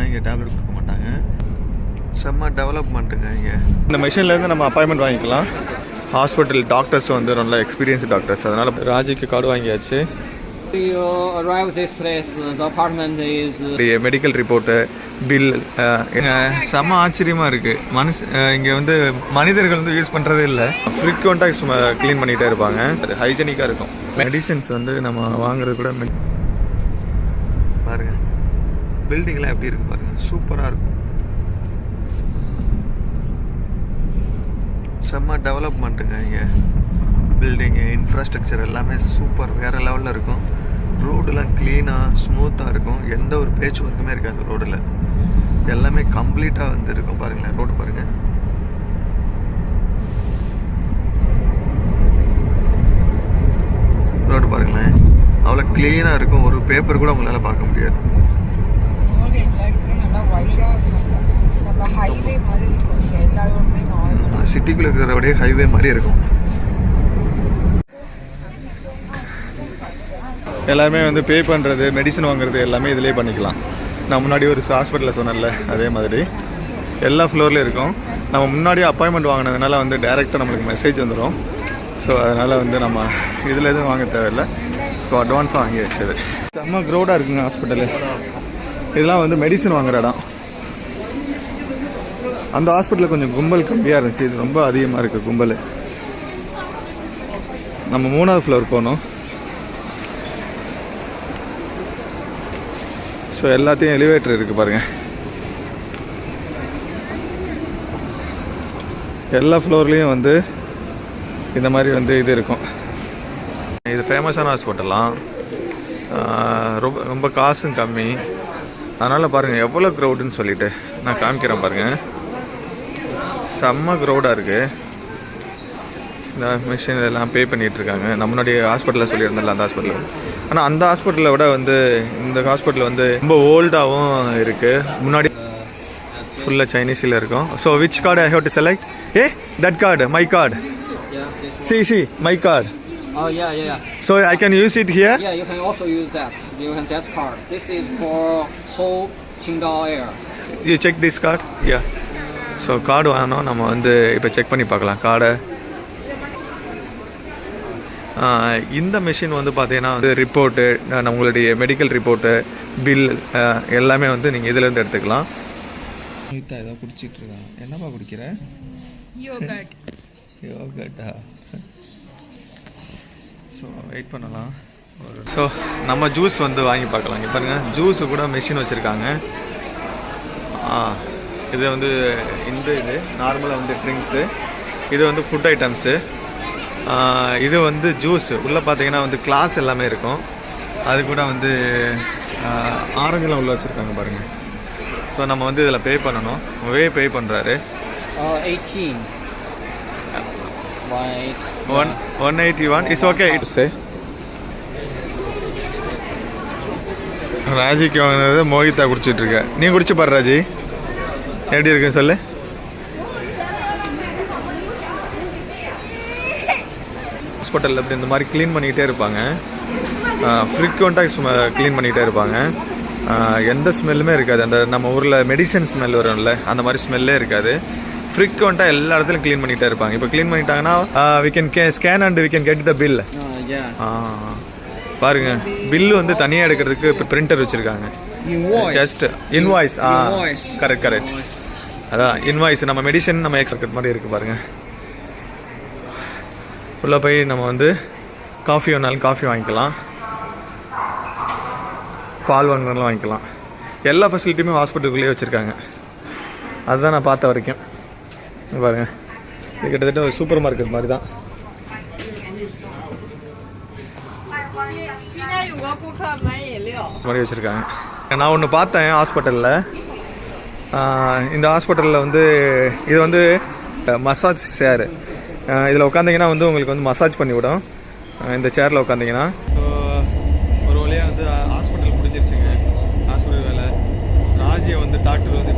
இங்கே டேப்லெட் கொடுக்க மாட்டாங்க. செம்ம டெவலப்மெண்ட்டுங்க இங்கே. இந்த மிஷின்லேருந்து நம்ம அப்பாயின்மெண்ட் வாங்கிக்கலாம். ஹாஸ்பிட்டல் டாக்டர்ஸ் வந்து நல்ல எக்ஸ்பீரியன்ஸ் டாக்டர்ஸ். அதனால் ராஜிக்கு கார்டு வாங்கியாச்சு. You arrive this place, the apartment is medical report, bill. செம்ம ஆச்சரியமாக இருக்குது. இங்கே வந்து மனிதர்கள் வந்து யூஸ் பண்ணுறதே இல்லை. ஃப்ரீக்வெண்ட்டாக சும்மா க்ளீன் பண்ணிகிட்டே இருப்பாங்க. ஹைஜெனிக்காக இருக்கும். மெடிசன்ஸ் வந்து நம்ம வாங்குறது கூட பாருங்கள். பில்டிங்லாம் எப்படி இருக்குது பாருங்கள், சூப்பராக இருக்கும். செம்ம டெவலப்மெண்ட்டுங்க இங்கே. பில்டிங்கு, இன்ஃப்ராஸ்ட்ரக்சர் எல்லாமே சூப்பர், வேறு லெவலில் இருக்கும். ரோடெலாம் க்ளீனாக ஸ்மூத்தாக இருக்கும். எந்த ஒரு பேச்சு ஒர்க்குமே இருக்காது ரோடில். எல்லாமே கம்ப்ளீட்டாக வந்து இருக்கும். பாருங்களேன், ரோடு பாருங்கள். ரோடு பாருங்களேன், அவ்வளோ க்ளீனாக இருக்கும். ஒரு பேப்பர் கூட உங்களால் பார்க்க முடியாது. சிட்டிக்குள்ளே இருக்கிறபடியே ஹைவே மாதிரி இருக்கும். எல்லாருமே வந்து பே பண்ணுறது, மெடிசன் வாங்குறது எல்லாமே இதிலே பண்ணிக்கலாம். நான் முன்னாடி ஒரு ஹாஸ்பிட்டலில் சொன்னேன்ல, அதே மாதிரி எல்லா ஃப்ளோர்லேயும் இருக்கும். நம்ம முன்னாடியே அப்பாயின்மெண்ட் வாங்கினதுனால வந்து டைரெக்டாக நம்மளுக்கு மெசேஜ் வந்துடும். ஸோ அதனால் வந்து நம்ம இதில் எதுவும் வாங்க தேவையில்லை. ஸோ அட்வான்ஸாக வாங்கி வச்சது. செம்ம க்ரௌடாக இருக்குங்க ஹாஸ்பிட்டலு. இதெல்லாம் வந்து மெடிசன் வாங்குற இடம். அந்த ஹாஸ்பிட்டலில் கொஞ்சம் கும்பல் கம்மியாக இருந்துச்சு. இது ரொம்ப அதிகமாக இருக்குது கும்பல். நம்ம 3வது ஃப்ளோர் போகணும். ஸோ எல்லாத்தையும் எலிவேட்டர் இருக்குது பாருங்கள். எல்லா ஃப்ளோர்லேயும் வந்து இந்த மாதிரி வந்து இது இருக்கும். இது ஃபேமஸான ஹாஸ்பிட்டலாம். ரொம்ப காசும் கம்மி. அதனால் பாருங்கள் எவ்வளோ க்ரௌடுன்னு சொல்லிவிட்டு நான் காமிக்கிறேன் பாருங்கள். செம்ம க்ரௌடாக இருக்குது. இந்த மிஷின் எல்லாம் பே பண்ணிகிட்ருக்காங்க. நம்மளுடைய ஹாஸ்பிட்டலில் சொல்லியிருந்தல அந்த ஹாஸ்பிட்டலில். ஆனால் அந்த ஹாஸ்பிட்டலை விட வந்து இந்த ஹாஸ்பிட்டல் வந்து ரொம்ப ஓல்டாகவும் இருக்குது. முன்னாடி ஃபுல்லாக சைனீஸில் இருக்கும். So which card I have to select? That card, my card. See, my card. Oh yeah. So I can use it here? Yeah, you can also use that. You can that card. This is for whole Qingdao area. You check this card? Yeah. So card வாங்கணும். நம்ம வந்து இப்போ check பண்ணி பார்க்கலாம் கார்டை. இந்த machine வந்து பார்த்தீங்கன்னா வந்து ரிப்போர்ட்டு, நம்மளுடைய மெடிக்கல் ரிப்போர்ட்டு, பில் எல்லாமே வந்து நீங்கள் இதிலேருந்து எடுத்துக்கலாம். ஏதோ குடிச்சிட்ருக்காங்க. என்னப்பா குடிக்கிற? யோகட்டா. ஸோ வெயிட் பண்ணலாம். ஸோ நம்ம ஜூஸ் வந்து வாங்கி பார்க்கலாம். இங்கே பாருங்கள், ஜூஸு கூட மிஷின் வச்சுருக்காங்க. இது வந்து இது நார்மலாக வந்து ட்ரிங்க்ஸு, இது வந்து ஃபுட் ஐட்டம்ஸு, இது வந்து ஜூஸு. உள்ளே பார்த்தீங்கன்னா வந்து கிளாஸ் எல்லாமே இருக்கும். அது கூட வந்து ஆரஞ்செலாம் உள்ளே வச்சுருக்காங்க பாருங்கள். ஸோ நம்ம வந்து இதில் பே பண்ணணும். பே பண்ணுறாரு. 181 இஸ் ஓகே. ராஜிக்கு வாங்கினது மோகிதா குடிச்சிட்ருக்க. நீ குடிச்சு பாரு ராஜி, எப்படி இருக்குன்னு சொல்லு. ஹாஸ்பிட்டலில் இப்படி இந்த மாதிரி க்ளீன் பண்ணிக்கிட்டே இருப்பாங்க. ஃப்ரீக்வெண்ட்டாக சும்மா க்ளீன் பண்ணிக்கிட்டே இருப்பாங்க. எந்த ஸ்மெல்லுமே இருக்காது. அந்த நம்ம ஊரில் மெடிசன் ஸ்மெல் வரும்ல, அந்த மாதிரி ஸ்மெல்லே இருக்காது. ஃப்ரீக்வெண்ட்டாக எல்லா இடத்துலையும் க்ளீன் பண்ணிகிட்டே இருப்பாங்க. இப்போ க்ளீன் பண்ணிட்டாங்கன்னா we can scan and we can get the bill. பாருங்கள், பில்லு வந்து தனியாக எடுக்கிறதுக்கு இப்போ பிரிண்டர் வச்சுருக்காங்க. Just invoice. கரெக்ட். அதான் இன்வாய்ஸ். நம்ம மெடிசன் நம்ம எக்ஸ்பெக்ட் மாதிரி இருக்குது பாருங்கள். உள்ளே போய் நம்ம வந்து காஃபி வேணாலும் காஃபி வாங்கிக்கலாம், பால் வாங்கினாலும் வாங்கிக்கலாம். எல்லா ஃபெசிலிட்டியுமே ஹாஸ்பிட்டலுக்குள்ளேயே வச்சுருக்காங்க. அதுதான் நான் பார்த்த வரைக்கும். பாருங்கள், இது கிட்டத்தட்ட ஒரு சூப்பர் மார்க்கெட் மாதிரி தான். மாதிரி வச்சுருக்காங்க. நான் ஒன்று பார்த்தேன் ஹாஸ்பிட்டலில். இந்த ஹாஸ்பிட்டலில் வந்து இது வந்து மசாஜ் சேரு. இதில் உட்காந்திங்கன்னா வந்து உங்களுக்கு வந்து மசாஜ் பண்ணி விடும் இந்த சேரில் உட்காந்திங்கன்னா. ஸோ ஒரு வழியாக வந்து ஹாஸ்பிட்டல் முடிஞ்சிருச்சுங்க. ஹாஸ்பிட்டல் வேலை. ராஜியை வந்து டாக்டர் வந்து